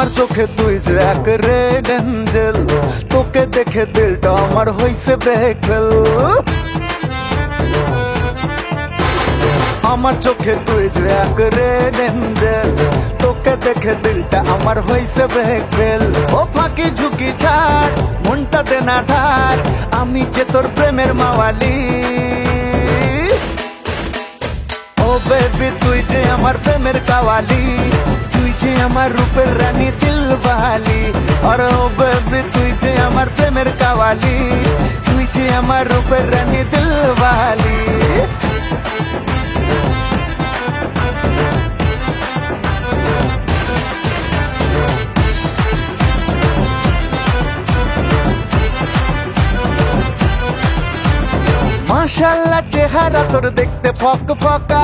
আমার চোখে তুই যে এক রেড এঞ্জেল, তোকে দেখে দিলটা আমার হইছে ব্রেক ফেল। আমার চোখে তুই যে এক রেড এঞ্জেল, তোকে দেখে দিলটা আমার হইছে ব্রেক ফেল। ও ফাঁকি ঝুঁকি ছাড়, মনটা দে না ধার, আমি যে তোর প্রেমের মাওয়ালি। ও বেবি তুই যে আমার প্রেমের কাওয়ালি, তুই যে আমার রূপের রানী দিলওয়ালি। আর ও বেবি তুই যে আমার প্রেমের কাওয়ালি, তুই যে আমার রূপের রানী দিলওয়ালি। মাশাআল্লাহ চেহারা তোর দেখতে ফক ফকা,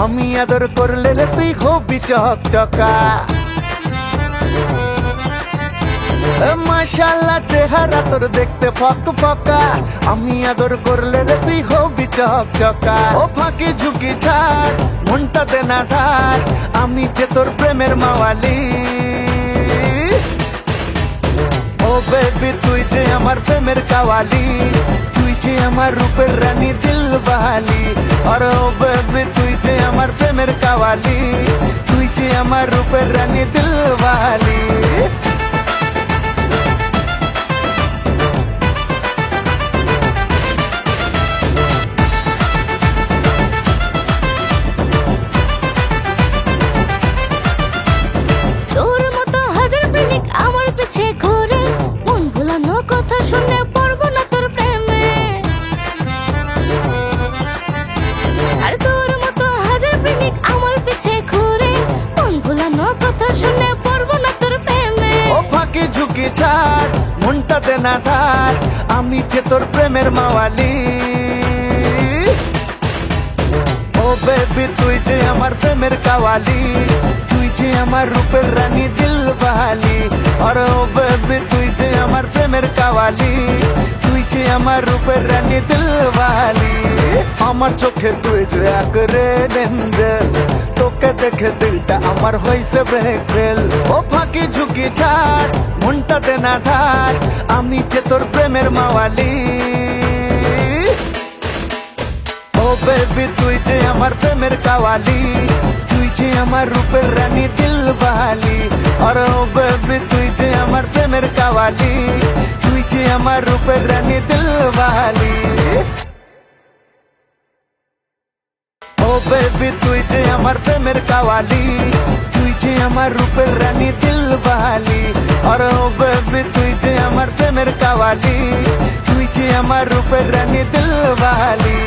আমি আদর করলে রে তুই হবি চকচকা। মাশাআল্লাহ চেহারা তোর দেখতে ফক ফকা, আমি আদর করলে রে তুই হবি চকচকা। ও ফাঁকি ঝুঁকি ছাড়, মনটা দে না ধার, আমি যে তোর প্রেমের মাওয়ালি। ও বেবি তুই যে আমার প্রেমের কাওয়ালি, তুই যে আমার রূপের রানী দিলওয়ালি। আর ও বেবি তুই যে আমার প্রেমের কাওয়ালি, তুই যে আমার রূপের রানী দিলওয়ালি। তোর মতো হাজার প্রেমিক আমার পিছে ঘুরে, মন ভুলানো কথা শুনে পড়বো না তোর প্রেমে। আর তোর মতো হাজার প্রেমিক আমার পিছে ঘুরে, মন ভুলানো কথা শুনে পড়বো না তোর প্রেমে। ও ফাঁকি ঝুঁকি ছাড়, মনটা দে না ধার, আমি যে তোর প্রেমের মাওয়ালি। ও বেবি তুই যে আমার প্রেমের কাওয়ালি, তুই যে আমার রূপের রানী দিলওয়ালি। আর ও বেবি তুই যে আমার প্রেমের কাওয়ালি, তুই যে আমার রূপের রানী দিলওয়ালি। আমার চোখে তুই যে এক রেড এঞ্জেল, তোকে দেখে দিলটা আমার হইছে ব্রেক ফেল। ও ফাঁকি ঝুঁকি ছাড়, মনটা দে না ধার, আমি যে তোর প্রেমের মাওয়ালি। ও বেবি তুই যে আমার প্রেমের কাওয়ালি, তুই যে আমার রূপের রানী দিলওয়ালি। আর ও বেবি তুই যে আমার প্রেমের কাওয়ালি, তুই যে আমার রূপের রানী দিলওয়ালি। ও বেবি তুই যে আমার প্রেমের কাওয়ালি, তুই যে আমার রূপের রানী দিলওয়ালি। আর ও বেবি তুই যে আমার প্রেমের কাওয়ালি, তুই যে আমার রূপের রানী দিলওয়ালি।